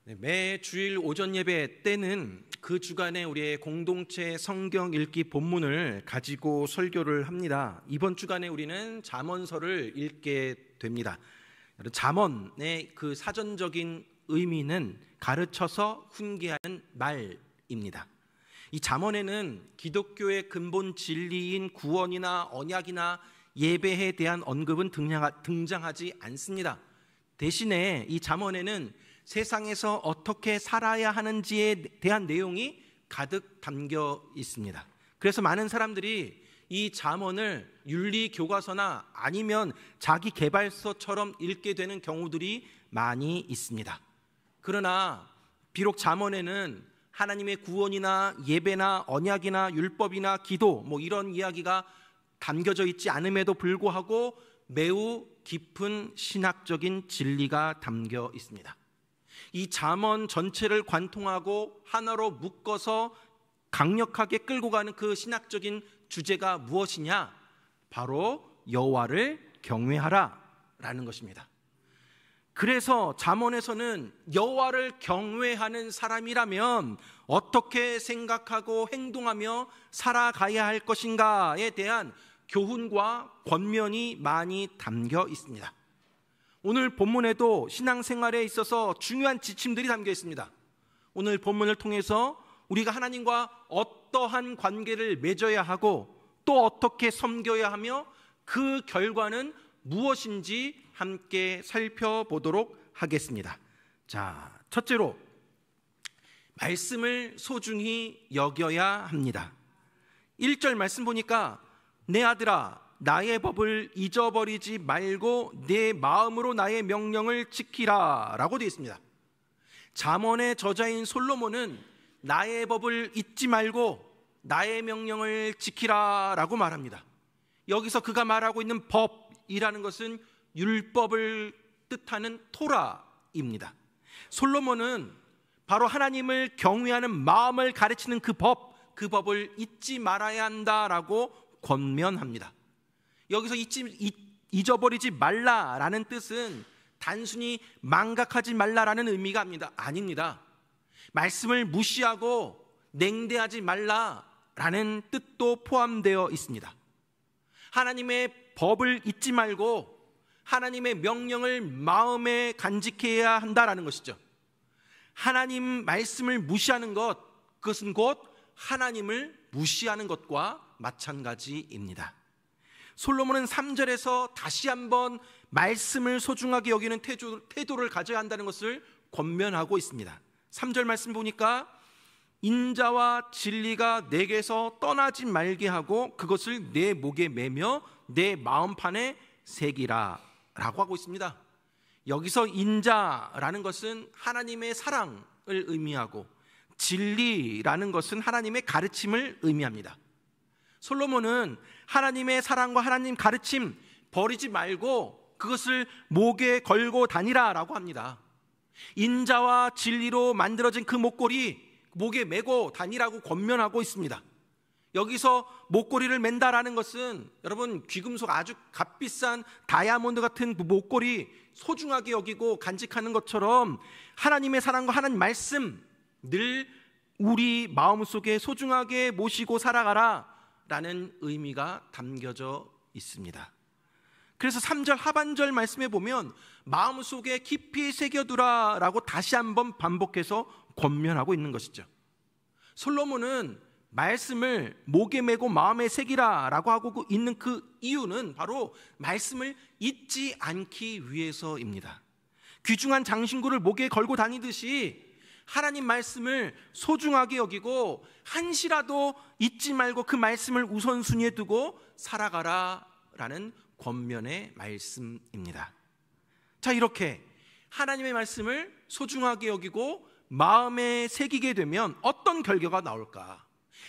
매 주일 오전 예배 때는 그 주간에 우리의 공동체 성경 읽기 본문을 가지고 설교를 합니다. 이번 주간에 우리는 잠언서를 읽게 됩니다. 잠언의 그 사전적인 의미는 가르쳐서 훈계하는 말입니다. 이 잠언에는 기독교의 근본 진리인 구원이나 언약이나 예배에 대한 언급은 등장하지 않습니다. 대신에 이 잠언에는 세상에서 어떻게 살아야 하는지에 대한 내용이 가득 담겨 있습니다. 그래서 많은 사람들이 이 잠언을 윤리 교과서나 아니면 자기 개발서처럼 읽게 되는 경우들이 많이 있습니다. 그러나 비록 잠언에는 하나님의 구원이나 예배나 언약이나 율법이나 기도 이런 이야기가 담겨져 있지 않음에도 불구하고 매우 깊은 신학적인 진리가 담겨 있습니다. 이 잠언 전체를 관통하고 하나로 묶어서 강력하게 끌고 가는 그 신학적인 주제가 무엇이냐? 바로 여호와를 경외하라 라는 것입니다. 그래서 잠언에서는 여호와를 경외하는 사람이라면 어떻게 생각하고 행동하며 살아가야 할 것인가에 대한 교훈과 권면이 많이 담겨 있습니다. 오늘 본문에도 신앙생활에 있어서 중요한 지침들이 담겨 있습니다. 오늘 본문을 통해서 우리가 하나님과 어떠한 관계를 맺어야 하고 또 어떻게 섬겨야 하며 그 결과는 무엇인지 함께 살펴보도록 하겠습니다. 자, 첫째로 말씀을 소중히 여겨야 합니다. 1절 말씀 보니까 내 아들아 나의 법을 잊어버리지 말고 내 마음으로 나의 명령을 지키라 라고 되어 있습니다. 잠언의 저자인 솔로몬은 나의 법을 잊지 말고 나의 명령을 지키라 라고 말합니다. 여기서 그가 말하고 있는 법이라는 것은 율법을 뜻하는 토라입니다. 솔로몬은 바로 하나님을 경외하는 마음을 가르치는 그 법을 잊지 말아야 한다라고 권면합니다. 여기서 잊어버리지 말라라는 뜻은 단순히 망각하지 말라라는 의미가 아닙니다. 말씀을 무시하고 냉대하지 말라라는 뜻도 포함되어 있습니다. 하나님의 법을 잊지 말고 하나님의 명령을 마음에 간직해야 한다라는 것이죠. 하나님 말씀을 무시하는 것, 그것은 곧 하나님을 무시하는 것과 마찬가지입니다. 솔로몬은 3절에서 다시 한번 말씀을 소중하게 여기는 태도를 가져야 한다는 것을 권면하고 있습니다. 3절 말씀 보니까 인자와 진리가 내게서 떠나지 말게 하고 그것을 내 목에 매며 내 마음판에 새기라 라고 하고 있습니다. 여기서 인자라는 것은 하나님의 사랑을 의미하고 진리라는 것은 하나님의 가르침을 의미합니다. 솔로몬은 하나님의 사랑과 하나님 가르침 버리지 말고 그것을 목에 걸고 다니라 라고 합니다. 인자와 진리로 만들어진 그 목걸이 목에 메고 다니라고 권면하고 있습니다. 여기서 목걸이를 맨다라는 것은 여러분 귀금속 아주 값비싼 다이아몬드 같은 목걸이 소중하게 여기고 간직하는 것처럼 하나님의 사랑과 하나님 말씀 늘 우리 마음속에 소중하게 모시고 살아가라 라는 의미가 담겨져 있습니다. 그래서 3절 하반절 말씀에 보면 마음속에 깊이 새겨두라 라고 다시 한번 반복해서 권면하고 있는 것이죠. 솔로몬은 말씀을 목에 메고 마음에 새기라 라고 하고 있는 그 이유는 바로 말씀을 잊지 않기 위해서입니다. 귀중한 장신구를 목에 걸고 다니듯이 하나님 말씀을 소중하게 여기고 한시라도 잊지 말고 그 말씀을 우선순위에 두고 살아가라 라는 권면의 말씀입니다. 자, 이렇게 하나님의 말씀을 소중하게 여기고 마음에 새기게 되면 어떤 결과가 나올까?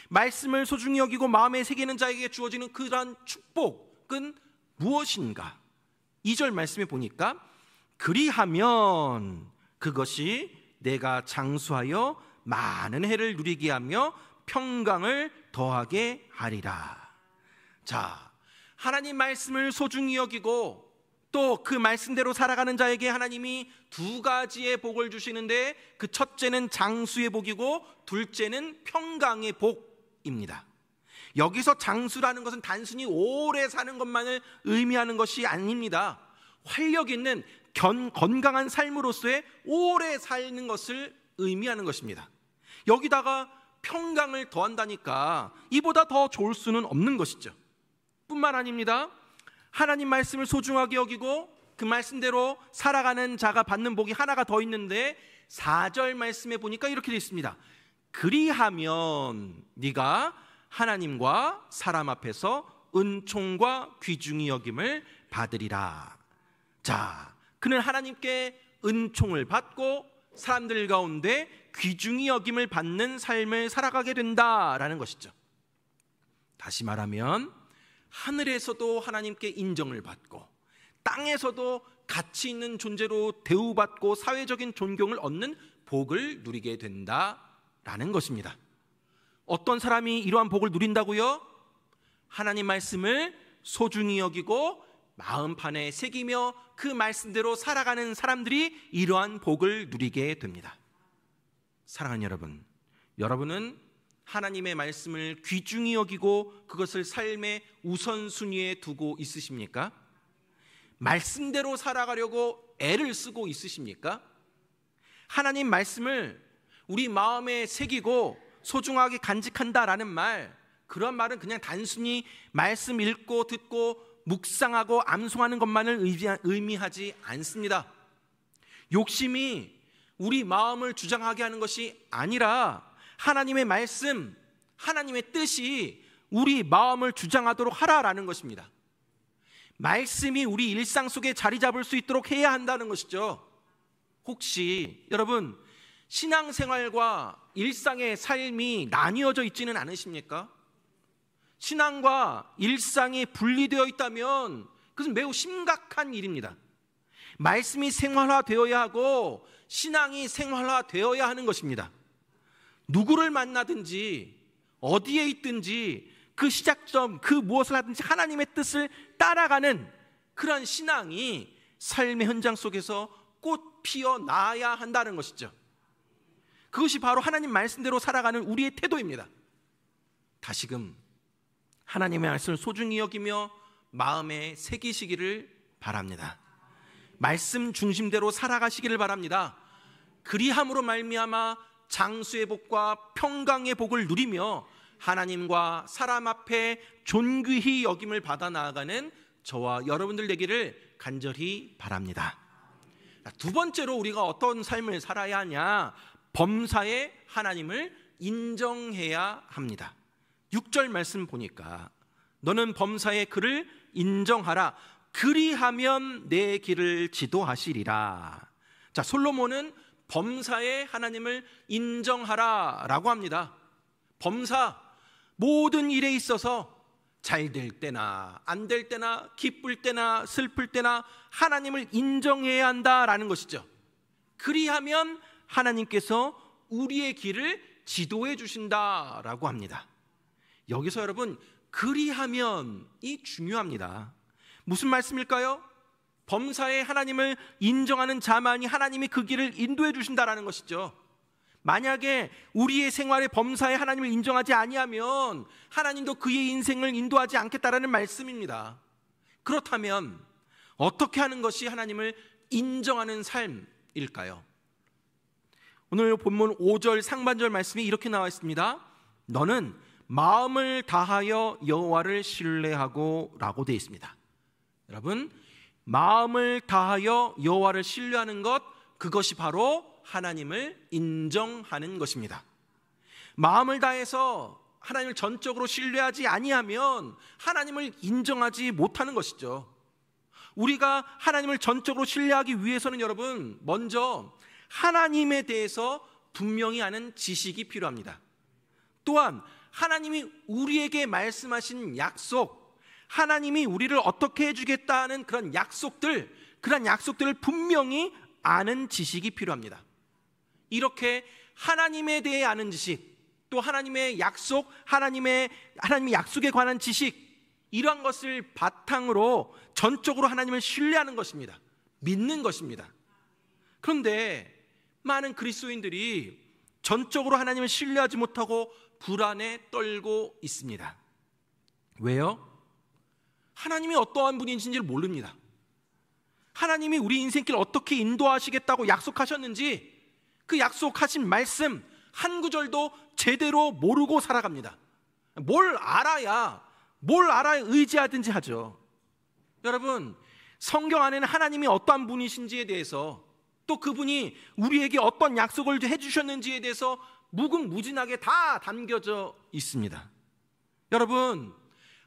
말씀을 소중히 여기고 마음에 새기는 자에게 주어지는 그러한 축복은 무엇인가? 2절 말씀에 보니까 그리하면 그것이 내가 장수하여 많은 해를 누리게 하며 평강을 더하게 하리라. 자, 하나님 말씀을 소중히 여기고 또 그 말씀대로 살아가는 자에게 하나님이 두 가지의 복을 주시는데, 그 첫째는 장수의 복이고 둘째는 평강의 복입니다. 여기서 장수라는 것은 단순히 오래 사는 것만을 의미하는 것이 아닙니다. 활력 있는 건강한 삶으로서의 오래 사는 것을 의미하는 것입니다. 여기다가 평강을 더한다니까 이보다 더 좋을 수는 없는 것이죠. 뿐만 아닙니다. 하나님 말씀을 소중하게 여기고 그 말씀대로 살아가는 자가 받는 복이 하나가 더 있는데, 4절 말씀에 보니까 이렇게 되어 있습니다. 그리하면 네가 하나님과 사람 앞에서 은총과 귀중히 여김을 받으리라. 자, 그는 하나님께 은총을 받고 사람들 가운데 귀중히 여김을 받는 삶을 살아가게 된다라는 것이죠. 다시 말하면 하늘에서도 하나님께 인정을 받고 땅에서도 가치 있는 존재로 대우받고 사회적인 존경을 얻는 복을 누리게 된다라는 것입니다. 어떤 사람이 이러한 복을 누린다고요? 하나님 말씀을 소중히 여기고 마음판에 새기며 그 말씀대로 살아가는 사람들이 이러한 복을 누리게 됩니다. 사랑하는 여러분, 여러분은 하나님의 말씀을 귀중히 여기고 그것을 삶의 우선순위에 두고 있으십니까? 말씀대로 살아가려고 애를 쓰고 있으십니까? 하나님 말씀을 우리 마음에 새기고 소중하게 간직한다라는 말, 그런 말은 그냥 단순히 말씀 읽고 듣고 묵상하고 암송하는 것만을 의미하지 않습니다. 욕심이 우리 마음을 주장하게 하는 것이 아니라 하나님의 말씀, 하나님의 뜻이 우리 마음을 주장하도록 하라라는 것입니다. 말씀이 우리 일상 속에 자리 잡을 수 있도록 해야 한다는 것이죠. 혹시 여러분 신앙생활과 일상의 삶이 나뉘어져 있지는 않으십니까? 신앙과 일상이 분리되어 있다면 그것은 매우 심각한 일입니다. 말씀이 생활화되어야 하고 신앙이 생활화되어야 하는 것입니다. 누구를 만나든지 어디에 있든지 그 시작점, 그 무엇을 하든지 하나님의 뜻을 따라가는 그런 신앙이 삶의 현장 속에서 꽃 피어나야 한다는 것이죠. 그것이 바로 하나님 말씀대로 살아가는 우리의 태도입니다. 다시금 하나님의 말씀을 소중히 여기며 마음에 새기시기를 바랍니다. 말씀 중심대로 살아가시기를 바랍니다. 그리함으로 말미암아 장수의 복과 평강의 복을 누리며 하나님과 사람 앞에 존귀히 여김을 받아 나아가는 저와 여러분들 되기를 간절히 바랍니다. 두 번째로 우리가 어떤 삶을 살아야 하냐? 범사에 하나님을 인정해야 합니다. 6절 말씀 보니까 너는 범사에 그를 인정하라. 그리하면 내 길을 지도하시리라. 자, 솔로몬은 범사에 하나님을 인정하라 라고 합니다. 범사, 모든 일에 있어서 잘 될 때나 안 될 때나 기쁠 때나 슬플 때나 하나님을 인정해야 한다라는 것이죠. 그리하면 하나님께서 우리의 길을 지도해 주신다라고 합니다. 여기서 여러분 그리하면이 중요합니다. 무슨 말씀일까요? 범사에 하나님을 인정하는 자만이 하나님이 그 길을 인도해 주신다라는 것이죠. 만약에 우리의 생활에 범사에 하나님을 인정하지 아니하면 하나님도 그의 인생을 인도하지 않겠다라는 말씀입니다. 그렇다면 어떻게 하는 것이 하나님을 인정하는 삶일까요? 오늘 본문 5절 상반절 말씀이 이렇게 나와 있습니다. 너는 마음을 다하여 여호와를 신뢰하고 라고 되어 있습니다. 여러분, 마음을 다하여 여호와를 신뢰하는 것, 그것이 바로 하나님을 인정하는 것입니다. 마음을 다해서 하나님을 전적으로 신뢰하지 아니하면 하나님을 인정하지 못하는 것이죠. 우리가 하나님을 전적으로 신뢰하기 위해서는 여러분, 먼저 하나님에 대해서 분명히 아는 지식이 필요합니다. 또한 하나님이 우리에게 말씀하신 약속, 하나님이 우리를 어떻게 해주겠다는 그런 약속들을 분명히 아는 지식이 필요합니다. 이렇게 하나님에 대해 아는 지식, 또 하나님의 약속, 하나님의 약속에 관한 지식, 이러한 것을 바탕으로 전적으로 하나님을 신뢰하는 것입니다. 믿는 것입니다. 그런데 많은 그리스도인들이 전적으로 하나님을 신뢰하지 못하고 불안에 떨고 있습니다. 왜요? 하나님이 어떠한 분이신지를 모릅니다. 하나님이 우리 인생길 어떻게 인도하시겠다고 약속하셨는지 그 약속하신 말씀 한 구절도 제대로 모르고 살아갑니다. 뭘 알아야 의지하든지 하죠. 여러분, 성경 안에는 하나님이 어떠한 분이신지에 대해서, 또 그분이 우리에게 어떤 약속을 해주셨는지에 대해서 무궁무진하게 다 담겨져 있습니다. 여러분,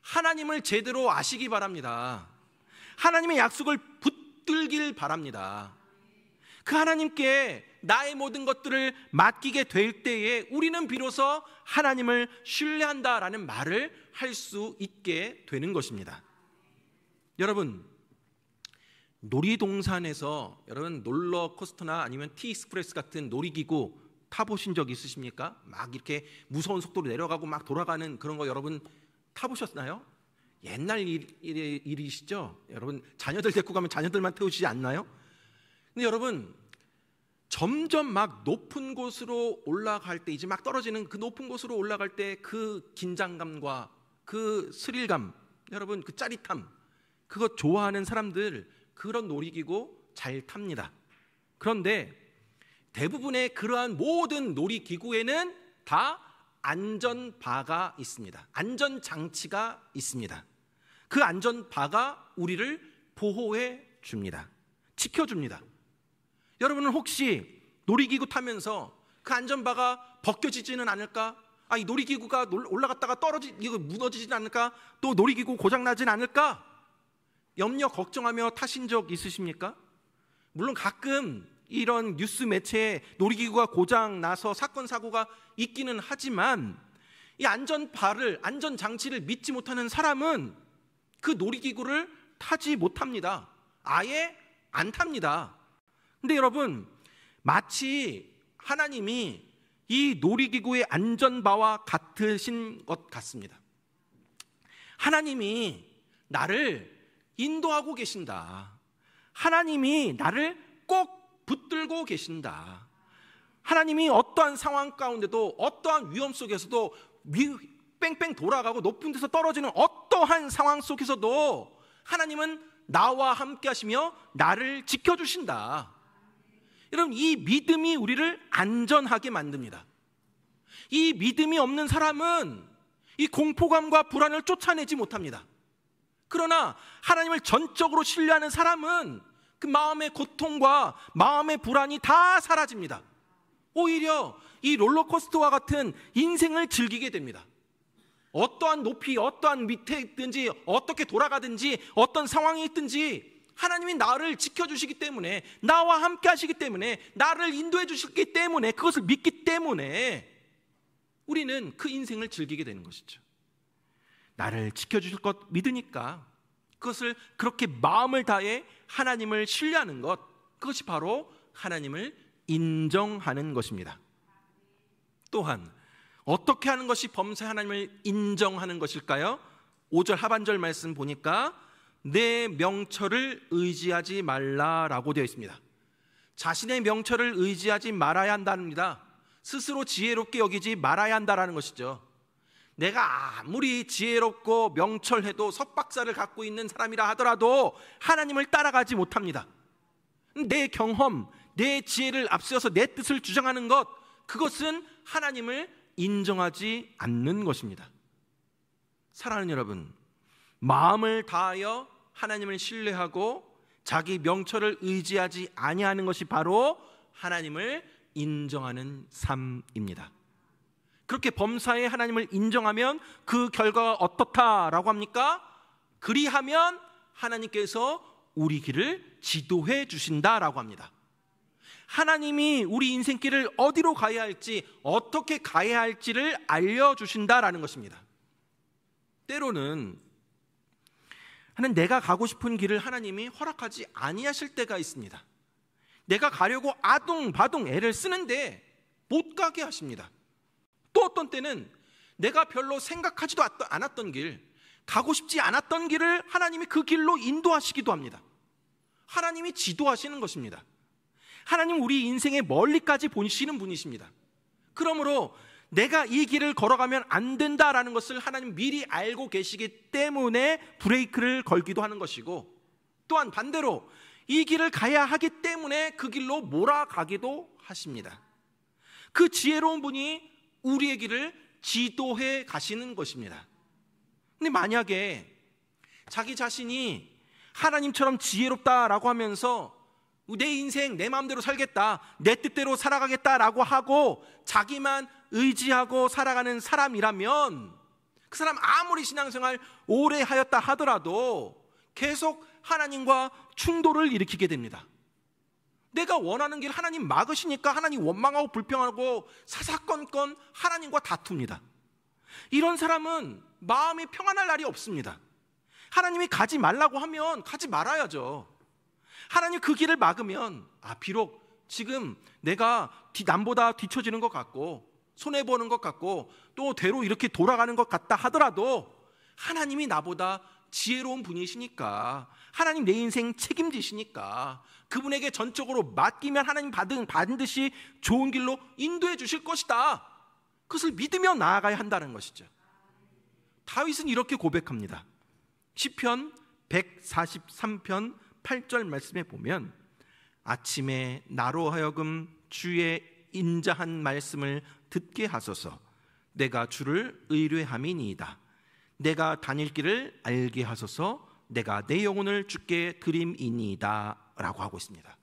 하나님을 제대로 아시기 바랍니다. 하나님의 약속을 붙들길 바랍니다. 그 하나님께 나의 모든 것들을 맡기게 될 때에 우리는 비로소 하나님을 신뢰한다라는 말을 할 수 있게 되는 것입니다. 여러분, 놀이동산에서 여러분 롤러코스터나 아니면 T-익스프레스 같은 놀이기구 타보신 적 있으십니까? 막 이렇게 무서운 속도로 내려가고 막 돌아가는 그런 거 여러분 타보셨나요? 옛날 일이시죠? 여러분 자녀들 데리고 가면 자녀들만 태우시지 않나요? 근데 여러분 점점 막 높은 곳으로 올라갈 때, 이제 막 떨어지는 그 높은 곳으로 올라갈 때 그 긴장감과 그 스릴감, 여러분 그 짜릿함, 그거 좋아하는 사람들 그런 놀이기구 잘 탑니다. 그런데 대부분의 그러한 모든 놀이기구에는 다 안전바가 있습니다. 안전장치가 있습니다. 그 안전바가 우리를 보호해 줍니다. 지켜줍니다. 여러분은 혹시 놀이기구 타면서 그 안전바가 벗겨지지는 않을까? 이 놀이기구가 올라갔다가 이거 무너지진 않을까? 또 놀이기구 고장나진 않을까? 염려 걱정하며 타신 적 있으십니까? 물론 가끔 이런 뉴스 매체에 놀이기구가 고장 나서 사건 사고가 있기는 하지만 이 안전장치를 믿지 못하는 사람은 그 놀이기구를 타지 못합니다. 아예 안 탑니다. 근데 여러분, 마치 하나님이 이 놀이기구의 안전바와 같으신 것 같습니다. 하나님이 나를 인도하고 계신다. 하나님이 나를 꼭 붙들고 계신다. 하나님이 어떠한 상황 가운데도, 어떠한 위험 속에서도, 뺑뺑 돌아가고 높은 데서 떨어지는 어떠한 상황 속에서도 하나님은 나와 함께 하시며 나를 지켜주신다. 여러분, 이 믿음이 우리를 안전하게 만듭니다. 이 믿음이 없는 사람은 이 공포감과 불안을 쫓아내지 못합니다. 그러나 하나님을 전적으로 신뢰하는 사람은 그 마음의 고통과 마음의 불안이 다 사라집니다. 오히려 이 롤러코스터와 같은 인생을 즐기게 됩니다. 어떠한 높이, 어떠한 밑에 있든지, 어떻게 돌아가든지, 어떤 상황이 있든지 하나님이 나를 지켜주시기 때문에, 나와 함께 하시기 때문에, 나를 인도해 주시기 때문에, 그것을 믿기 때문에 우리는 그 인생을 즐기게 되는 것이죠. 나를 지켜주실 것 믿으니까 그것을 그렇게 마음을 다해 하나님을 신뢰하는 것, 그것이 바로 하나님을 인정하는 것입니다. 또한 어떻게 하는 것이 범사에 하나님을 인정하는 것일까요? 5절 하반절 말씀 보니까 내 명철을 의지하지 말라라고 되어 있습니다. 자신의 명철을 의지하지 말아야 한답니다. 스스로 지혜롭게 여기지 말아야 한다라는 것이죠. 내가 아무리 지혜롭고 명철해도 석박사를 갖고 있는 사람이라 하더라도 하나님을 따라가지 못합니다. 내 경험, 내 지혜를 앞세워서 내 뜻을 주장하는 것, 그것은 하나님을 인정하지 않는 것입니다. 사랑하는 여러분, 마음을 다하여 하나님을 신뢰하고 자기 명철을 의지하지 아니하는 것이 바로 하나님을 인정하는 삶입니다. 그렇게 범사에 하나님을 인정하면 그 결과가 어떻다라고 합니까? 그리하면 하나님께서 우리 길을 지도해 주신다라고 합니다. 하나님이 우리 인생길을 어디로 가야 할지, 어떻게 가야 할지를 알려주신다라는 것입니다. 때로는 내가 가고 싶은 길을 하나님이 허락하지 아니하실 때가 있습니다. 내가 가려고 아둥바둥 애를 쓰는데 못 가게 하십니다. 또 어떤 때는 내가 별로 생각하지도 않았던 길, 가고 싶지 않았던 길을 하나님이 그 길로 인도하시기도 합니다. 하나님이 지도하시는 것입니다. 하나님 우리 인생의 멀리까지 보시는 분이십니다. 그러므로 내가 이 길을 걸어가면 안 된다라는 것을 하나님 미리 알고 계시기 때문에 브레이크를 걸기도 하는 것이고, 또한 반대로 이 길을 가야 하기 때문에 그 길로 몰아가기도 하십니다. 그 지혜로운 분이 우리의 길을 지도해 가시는 것입니다. 근데 만약에 자기 자신이 하나님처럼 지혜롭다라고 하면서 내 인생 내 마음대로 살겠다, 내 뜻대로 살아가겠다라고 하고 자기만 의지하고 살아가는 사람이라면 그 사람 아무리 신앙생활 오래 하였다 하더라도 계속 하나님과 충돌을 일으키게 됩니다. 내가 원하는 길 하나님 막으시니까 하나님 원망하고 불평하고 사사건건 하나님과 다툽니다. 이런 사람은 마음이 평안할 날이 없습니다. 하나님이 가지 말라고 하면 가지 말아야죠. 하나님 그 길을 막으면 비록 지금 내가 남보다 뒤처지는 것 같고 손해보는 것 같고 또 대로 이렇게 돌아가는 것 같다 하더라도 하나님이 나보다 지혜로운 분이시니까, 하나님 내 인생 책임지시니까 그분에게 전적으로 맡기면 하나님 반드시 좋은 길로 인도해 주실 것이다, 그것을 믿으며 나아가야 한다는 것이죠. 다윗은 이렇게 고백합니다. 시편 143편 8절 말씀에 보면, 아침에 나로 하여금 주의 인자한 말씀을 듣게 하소서. 내가 주를 의뢰함이니이다. 내가 다닐 길을 알게 하소서. 내가 내 영혼을 주께 드림이니이다 라고 하고 있습니다.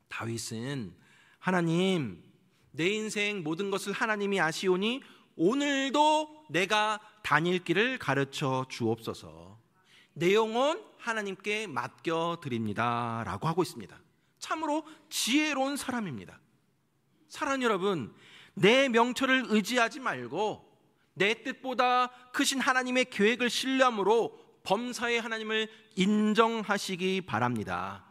다윗은 하나님, 내 인생 모든 것을 하나님이 아시오니 오늘도 내가 다닐 길을 가르쳐 주옵소서. 내 영혼 하나님께 맡겨드립니다 라고 하고 있습니다. 참으로 지혜로운 사람입니다. 사랑하는 여러분, 내 명철을 의지하지 말고 내 뜻보다 크신 하나님의 계획을 신뢰함으로 범사의 하나님을 인정하시기 바랍니다.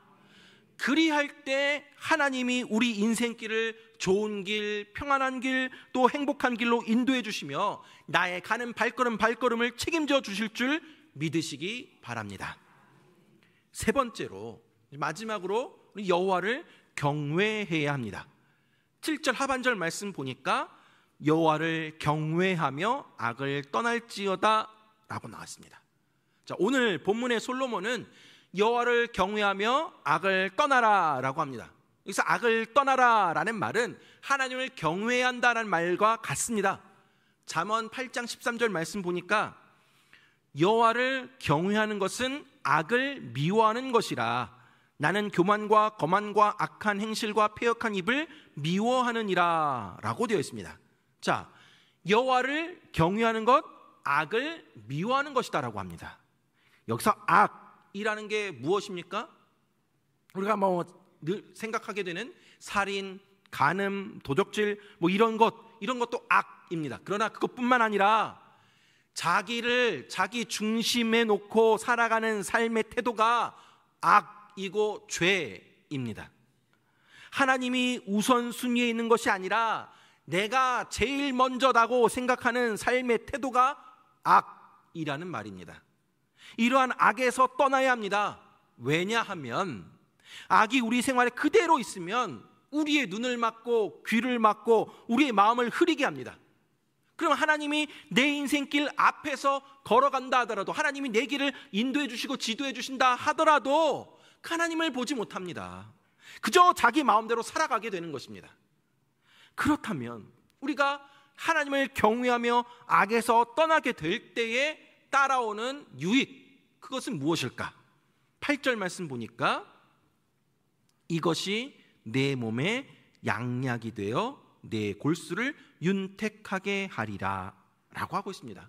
그리할 때 하나님이 우리 인생길을 좋은 길, 평안한 길, 또 행복한 길로 인도해 주시며 나의 가는 발걸음을 책임져 주실 줄 믿으시기 바랍니다. 세 번째로, 마지막으로 우리 여호와를 경외해야 합니다. 7절 하반절 말씀 보니까 여호와를 경외하며 악을 떠날지어다 라고 나왔습니다. 자, 오늘 본문의 솔로몬은 여호와를 경외하며 악을 떠나라 라고 합니다. 여기서 악을 떠나라 라는 말은 하나님을 경외해야 한다는 말과 같습니다. 잠언 8장 13절 말씀 보니까 여호와를 경외하는 것은 악을 미워하는 것이라. 나는 교만과 거만과 악한 행실과 패역한 입을 미워하느니라 라고 되어 있습니다. 자, 여호와를 경외하는 것, 악을 미워하는 것이다 라고 합니다. 여기서 악이라는 게 무엇입니까? 우리가 늘 생각하게 되는 살인, 간음, 도적질 이런 것도 악입니다. 그러나 그것뿐만 아니라 자기 중심에 놓고 살아가는 삶의 태도가 악이고 죄입니다. 하나님이 우선순위에 있는 것이 아니라 내가 제일 먼저다고 생각하는 삶의 태도가 악이라는 말입니다. 이러한 악에서 떠나야 합니다. 왜냐하면 악이 우리 생활에 그대로 있으면 우리의 눈을 막고 귀를 막고 우리의 마음을 흐리게 합니다. 그럼 하나님이 내 인생길 앞에서 걸어간다 하더라도, 하나님이 내 길을 인도해 주시고 지도해 주신다 하더라도 하나님을 보지 못합니다. 그저 자기 마음대로 살아가게 되는 것입니다. 그렇다면 우리가 하나님을 경외하며 악에서 떠나게 될 때에 따라오는 유익, 그것은 무엇일까? 8절 말씀 보니까 이것이 내 몸에 양약이 되어 내 골수를 윤택하게 하리라 라고 하고 있습니다.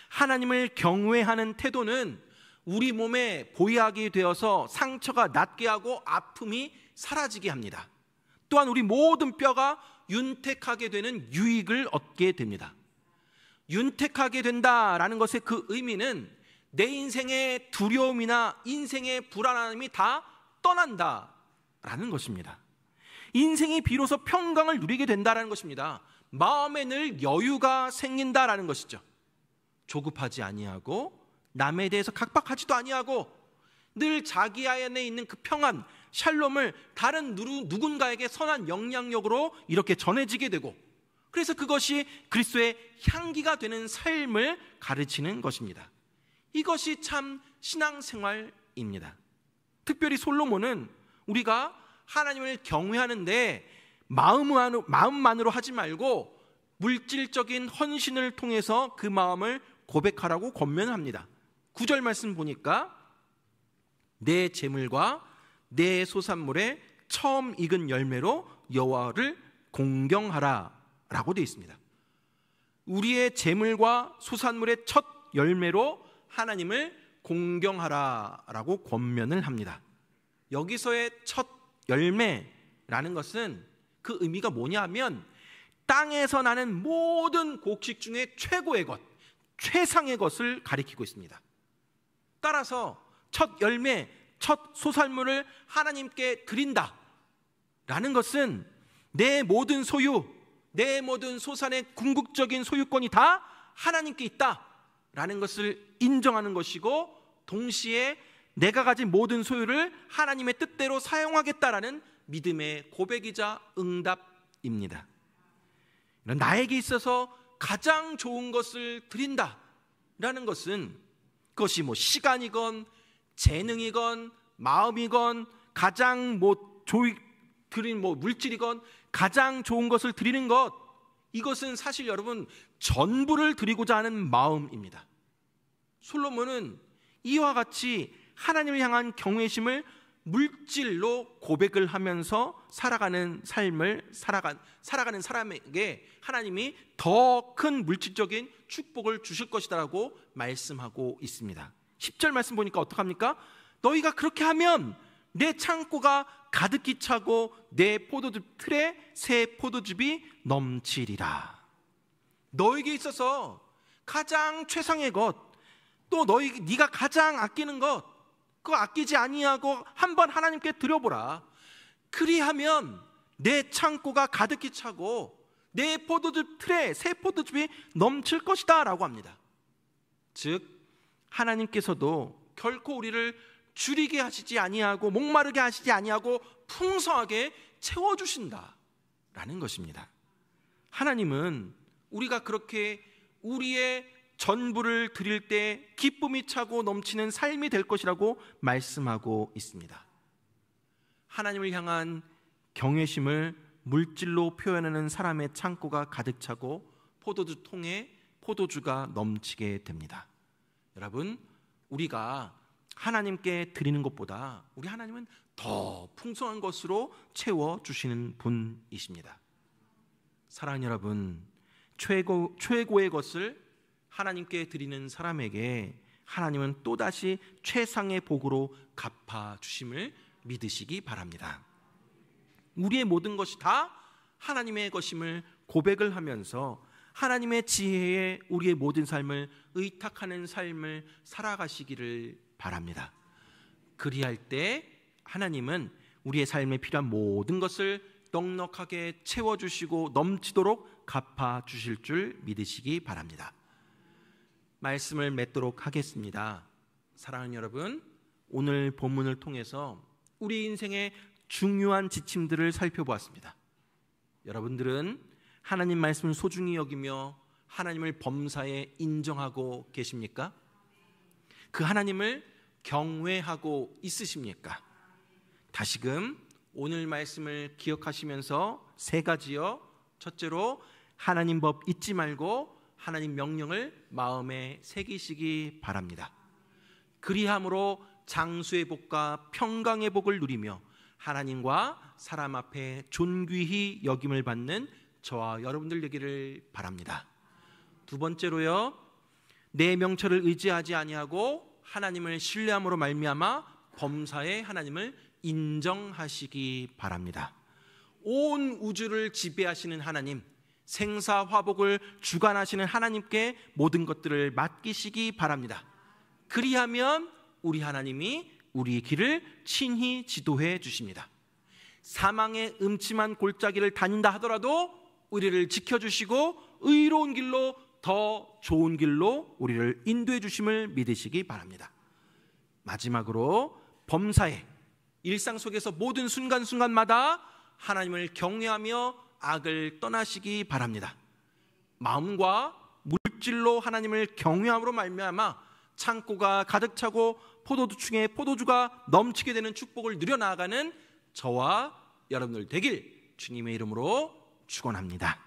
하나님을 경외하는 태도는 우리 몸에 보약이 되어서 상처가 낫게 하고 아픔이 사라지게 합니다. 또한 우리 모든 뼈가 윤택하게 되는 유익을 얻게 됩니다. 윤택하게 된다라는 것의 그 의미는 내 인생의 두려움이나 인생의 불안함이 다 떠난다라는 것입니다. 인생이 비로소 평강을 누리게 된다는 것입니다. 마음에 늘 여유가 생긴다라는 것이죠. 조급하지 아니하고 남에 대해서 각박하지도 아니하고 늘 자기 안에 있는 그 평안, 샬롬을 다른 누군가에게 선한 영향력으로 이렇게 전해지게 되고, 그래서 그것이 그리스도의 향기가 되는 삶을 가르치는 것입니다. 이것이 참 신앙생활입니다. 특별히 솔로몬은 우리가 하나님을 경외하는데 마음만으로 하지 말고 물질적인 헌신을 통해서 그 마음을 고백하라고 권면합니다. 9절 말씀 보니까 내 재물과 내 소산물의 처음 익은 열매로 여호와를 공경하라 라고 되어 있습니다. 우리의 재물과 소산물의 첫 열매로 하나님을 공경하라 라고 권면을 합니다. 여기서의 첫 열매라는 것은 그 의미가 뭐냐면 땅에서 나는 모든 곡식 중에 최고의 것, 최상의 것을 가리키고 있습니다. 따라서 첫 열매, 첫 소산물을 하나님께 드린다 라는 것은 내 모든 소유, 내 모든 소산의 궁극적인 소유권이 다 하나님께 있다 라는 것을 인정하는 것이고, 동시에 내가 가진 모든 소유를 하나님의 뜻대로 사용하겠다라는 믿음의 고백이자 응답입니다. 나에게 있어서 가장 좋은 것을 드린다라는 것은 그것이 시간이건 재능이건 마음이건 가장 드린 물질이건 가장 좋은 것을 드리는 것, 이것은 사실 여러분 전부를 드리고자 하는 마음입니다. 솔로몬은 이와 같이 하나님을 향한 경외심을 물질로 고백을 하면서 살아가는 삶을 살아가는 사람에게 하나님이 더 큰 물질적인 축복을 주실 것이다라고 말씀하고 있습니다. 10절 말씀 보니까 어떡합니까? 너희가 그렇게 하면 내 창고가 가득히 차고 내 포도즙 틀에 새 포도즙이 넘치리라. 너에게 있어서 가장 최상의 것, 또 네가 가장 아끼는 것, 그거 아끼지 아니하고 한번 하나님께 드려보라. 그리하면 내 창고가 가득히 차고 내 포도즙 틀에 새 포도즙이 넘칠 것이다 라고 합니다. 즉 하나님께서도 결코 우리를 줄이게 하시지 아니하고 목마르게 하시지 아니하고 풍성하게 채워주신다라는 것입니다. 하나님은 우리가 그렇게 우리의 전부를 드릴 때 기쁨이 차고 넘치는 삶이 될 것이라고 말씀하고 있습니다. 하나님을 향한 경외심을 물질로 표현하는 사람의 창고가 가득 차고 포도주 통에 포도주가 넘치게 됩니다. 여러분, 우리가 하나님께 드리는 것보다 우리 하나님은 더 풍성한 것으로 채워주시는 분이십니다. 사랑하는 여러분, 최고의 것을 하나님께 드리는 사람에게 하나님은 또다시 최상의 복으로 갚아주심을 믿으시기 바랍니다. 우리의 모든 것이 다 하나님의 것임을 고백을 하면서 하나님의 지혜에 우리의 모든 삶을 의탁하는 삶을 살아가시기를 바랍니다. 그리할 때 하나님은 우리의 삶에 필요한 모든 것을 넉넉하게 채워주시고 넘치도록 갚아주실 줄 믿으시기 바랍니다. 말씀을 맺도록 하겠습니다. 사랑하는 여러분, 오늘 본문을 통해서 우리 인생의 중요한 지침들을 살펴보았습니다. 여러분들은 하나님 말씀을 소중히 여기며 하나님을 범사에 인정하고 계십니까? 그 하나님을 경외하고 있으십니까? 다시금 오늘 말씀을 기억하시면서 세 가지요. 첫째로 하나님 법 잊지 말고 하나님 명령을 마음에 새기시기 바랍니다. 그리함으로 장수의 복과 평강의 복을 누리며 하나님과 사람 앞에 존귀히 여김을 받는 저와 여러분들 되기를 바랍니다. 두 번째로요, 내 명철을 의지하지 아니하고 하나님을 신뢰함으로 말미암아 범사에 하나님을 인정하시기 바랍니다. 온 우주를 지배하시는 하나님, 생사화복을 주관하시는 하나님께 모든 것들을 맡기시기 바랍니다. 그리하면 우리 하나님이 우리의 길을 친히 지도해 주십니다. 사망의 음침한 골짜기를 다닌다 하더라도 우리를 지켜주시고 의로운 길로 더 좋은 길로 우리를 인도해 주심을 믿으시기 바랍니다. 마지막으로 범사에 일상 속에서 모든 순간순간마다 하나님을 경외하며 악을 떠나시기 바랍니다. 마음과 물질로 하나님을 경외함으로 말미암아 창고가 가득 차고 포도주층에 포도주가 넘치게 되는 축복을 누려나가는 저와 여러분들 되길 주님의 이름으로 축원합니다.